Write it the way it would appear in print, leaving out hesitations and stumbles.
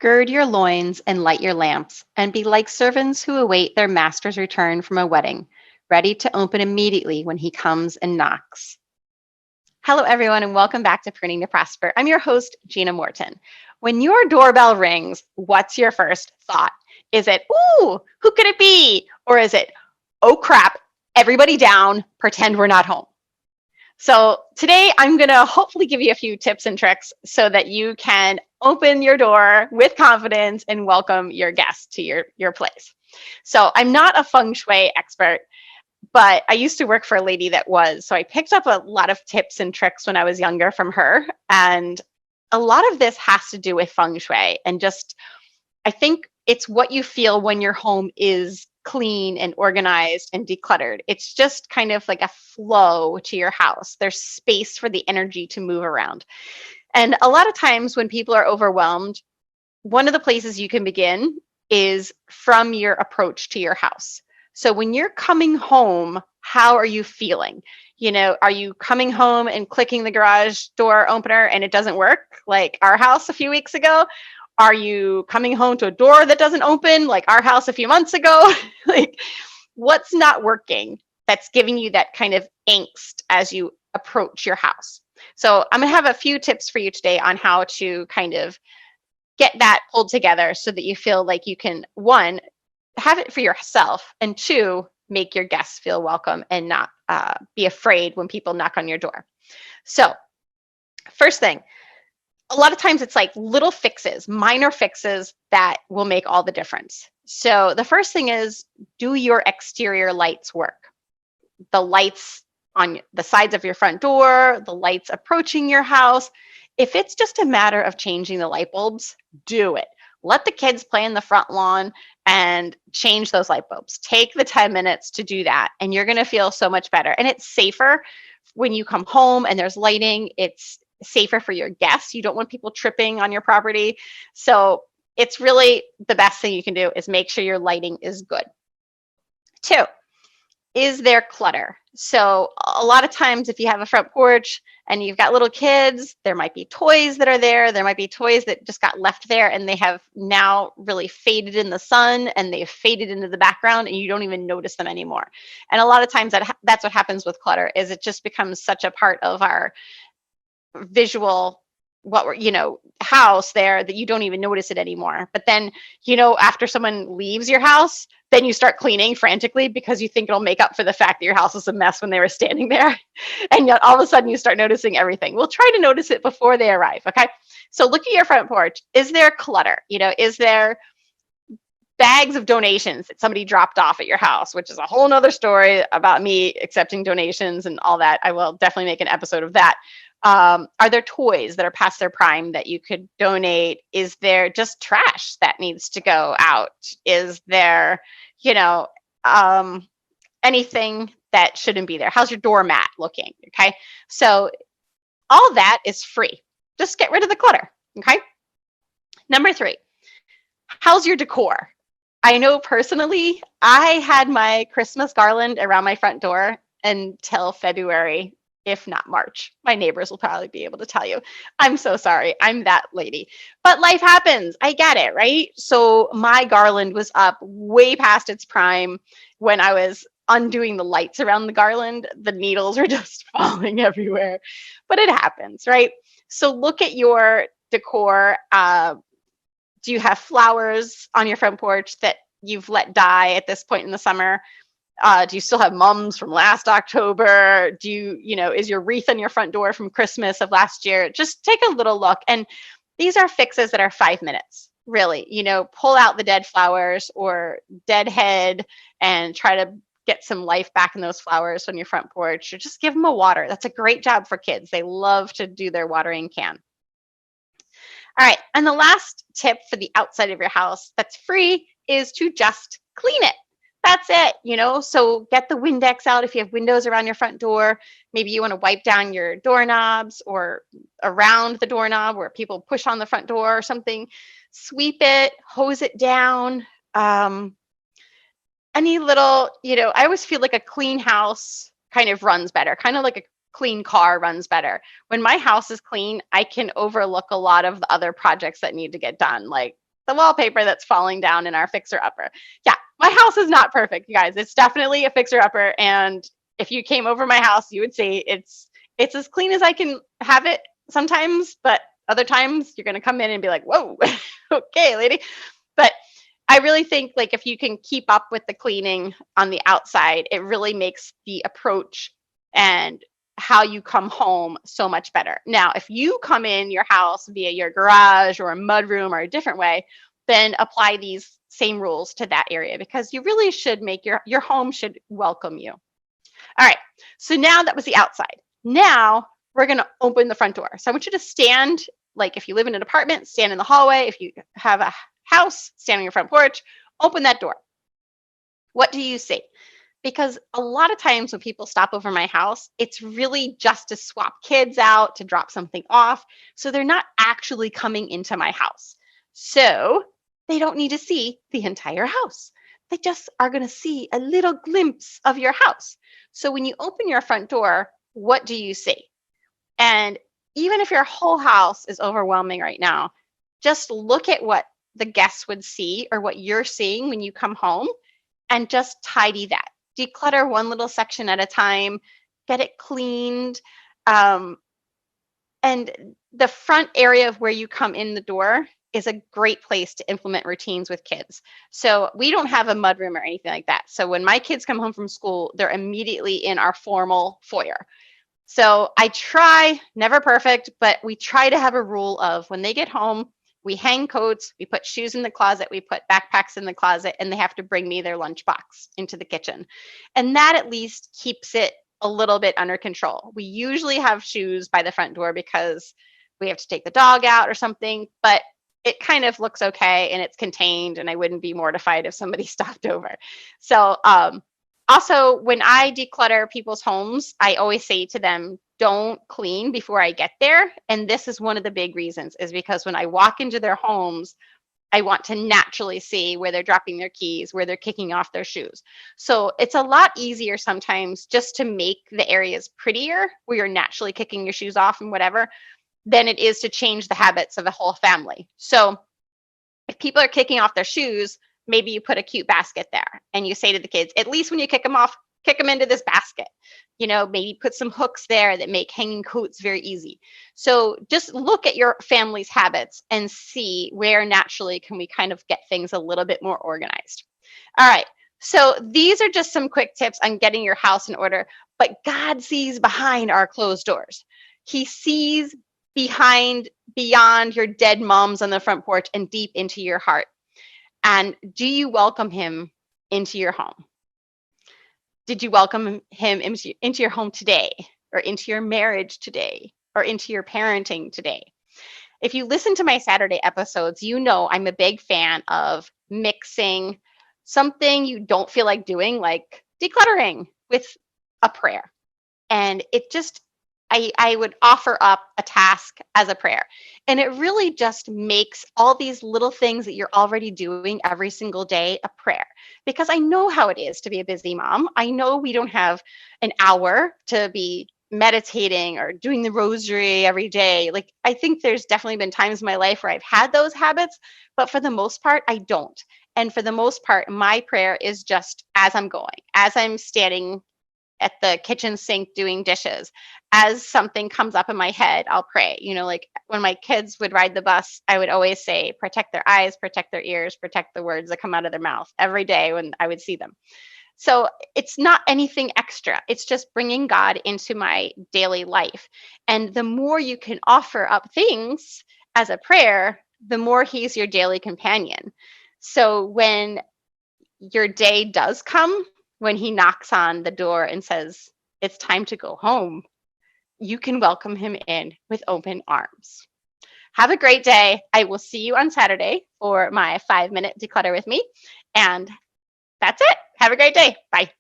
Gird your loins and light your lamps, and be like servants who await their master's return from a wedding, ready to open immediately when he comes and knocks. Hello, everyone, and welcome back to Pruning to Prosper. I'm your host, Gina Morton. When your doorbell rings, what's your first thought? Is it, ooh, who could it be? Or is it, oh crap, everybody down, pretend we're not home? So today I'm going to hopefully give you a few tips and tricks so that you can open your door with confidence and welcome your guests to your place. So I'm not a feng shui expert, but I used to work for a lady that was. So I picked up a lot of tips and tricks when I was younger from her. And a lot of this has to do with feng shui and just, I think it's what you feel when your home is clean and organized and decluttered. It's just kind of like a flow to your house. There's space for the energy to move around. And a lot of times when people are overwhelmed, one of the places you can begin is from your approach to your house. So when you're coming home, how are you feeling? Are you coming home and clicking the garage door opener and it doesn't work like our house a few weeks ago? Are you coming home to a door that doesn't open like our house a few months ago? Like, what's not working that's giving you that kind of angst as you approach your house? So I'm going to have a few tips for you today on how to kind of get that pulled together so that you feel like you can, one, have it for yourself, and two, make your guests feel welcome and not be afraid when people knock on your door. So first thing, a lot of times it's like little fixes, minor fixes that will make all the difference. So the first thing is, do your exterior lights work? The lights on the sides of your front door, the lights approaching your house. If it's just a matter of changing the light bulbs, do it. Let the kids play in the front lawn and change those light bulbs. Take the 10 minutes to do that, and you're going to feel so much better. And it's safer when you come home and there's lighting. It's safer for your guests. You don't want people tripping on your property. So it's really the best thing you can do is make sure your lighting is good. Two, is there clutter? So a lot of times if you have a front porch and you've got little kids, there might be toys that are there. There might be toys that just got left there and they have now really faded in the sun and they've faded into the background and you don't even notice them anymore. And a lot of times that's what happens with clutter, is it just becomes such a part of our visual house there that you don't even notice it anymore. But then, after someone leaves your house, then you start cleaning frantically because you think it'll make up for the fact that your house was a mess when they were standing there. And yet all of a sudden you start noticing everything. We'll try to notice it before they arrive. Okay. So look at your front porch. Is there clutter? Is there bags of donations that somebody dropped off at your house, which is a whole nother story about me accepting donations and all that. I will definitely make an episode of that. Are there toys that are past their prime that you could donate? Is there just trash that needs to go out? Is there, anything that shouldn't be there? How's your doormat looking? Okay. So all that is free. Just get rid of the clutter. Okay. Number three, how's your decor? I know personally, I had my Christmas garland around my front door until February, if not March. My neighbors will probably be able to tell you. I'm so sorry. I'm that lady. But life happens. I get it, right? So my garland was up way past its prime. When I was undoing the lights around the garland, the needles are just falling everywhere. But it happens, right? So look at your decor. Do you have flowers on your front porch that you've let die at this point in the summer? Do you still have mums from last October? Is your wreath on your front door from Christmas of last year? Just take a little look. And these are fixes that are 5 minutes, really. Pull out the dead flowers or dead head and try to get some life back in those flowers on your front porch, or just give them a water. That's a great job for kids. They love to do their watering can. All right. And the last tip for the outside of your house that's free is to just clean it. That's it, so get the Windex out if you have windows around your front door. Maybe you want to wipe down your doorknobs or around the doorknob where people push on the front door or something. Sweep it, hose it down. Any little, I always feel like a clean house kind of runs better, kind of like a clean car runs better. When my house is clean, I can overlook a lot of the other projects that need to get done, like the wallpaper that's falling down in our fixer-upper. Yeah, my house is not perfect, you guys. It's definitely a fixer-upper, and if you came over my house, you would say it's as clean as I can have it sometimes, but other times you're going to come in and be like, whoa, okay, lady. But I really think like if you can keep up with the cleaning on the outside, it really makes the approach and how you come home so much better. Now, if you come in your house via your garage or a mudroom or a different way, then apply these same rules to that area because you really should make your home should welcome you. All right, so now that was the outside. Now we're gonna open the front door. So I want you to stand, like if you live in an apartment, stand in the hallway. If you have a house, stand on your front porch, open that door. What do you see? Because a lot of times when people stop over my house, it's really just to swap kids out, to drop something off. So they're not actually coming into my house. So they don't need to see the entire house. They just are going to see a little glimpse of your house. So when you open your front door, what do you see? And even if your whole house is overwhelming right now, just look at what the guests would see or what you're seeing when you come home and just tidy that. Declutter one little section at a time, get it cleaned. And the front area of where you come in the door is a great place to implement routines with kids. So we don't have a mudroom or anything like that. So when my kids come home from school, they're immediately in our formal foyer. So I try, never perfect, but we try to have a rule of when they get home, we hang coats, we put shoes in the closet, we put backpacks in the closet, and they have to bring me their lunchbox into the kitchen. And that at least keeps it a little bit under control. We usually have shoes by the front door because we have to take the dog out or something, but it kind of looks okay and it's contained, and I wouldn't be mortified if somebody stopped over. So also, when I declutter people's homes, I always say to them, don't clean before I get there. And this is one of the big reasons is because when I walk into their homes, I want to naturally see where they're dropping their keys, where they're kicking off their shoes. So it's a lot easier sometimes just to make the areas prettier where you're naturally kicking your shoes off and whatever, than it is to change the habits of a whole family. So if people are kicking off their shoes, maybe you put a cute basket there and you say to the kids, at least when you kick them off, kick them into this basket. You know, maybe put some hooks there that make hanging coats very easy. So just look at your family's habits and see where naturally can we kind of get things a little bit more organized. All right. So these are just some quick tips on getting your house in order, but God sees behind our closed doors. He sees beyond your dead moms on the front porch and deep into your heart. And do you welcome him into your home? Did you welcome him into your home today, or into your marriage today, or into your parenting today? If you listen to my Saturday episodes, you know I'm a big fan of mixing something you don't feel like doing, like decluttering, with a prayer. And it just, I would offer up a task as a prayer. And it really just makes all these little things that you're already doing every single day a prayer. Because I know how it is to be a busy mom. I know we don't have an hour to be meditating or doing the rosary every day. Like, I think there's definitely been times in my life where I've had those habits, but for the most part, I don't. And for the most part, my prayer is just as I'm going, as I'm standing at the kitchen sink doing dishes. As something comes up in my head, I'll pray. You know, like when my kids would ride the bus, I would always say, protect their eyes, protect their ears, protect the words that come out of their mouth every day when I would see them. So it's not anything extra. It's just bringing God into my daily life. And the more you can offer up things as a prayer, the more he's your daily companion. So when your day does come, when he knocks on the door and says, it's time to go home, you can welcome him in with open arms. Have a great day. I will see you on Saturday for my 5-minute declutter with me. And that's it. Have a great day. Bye.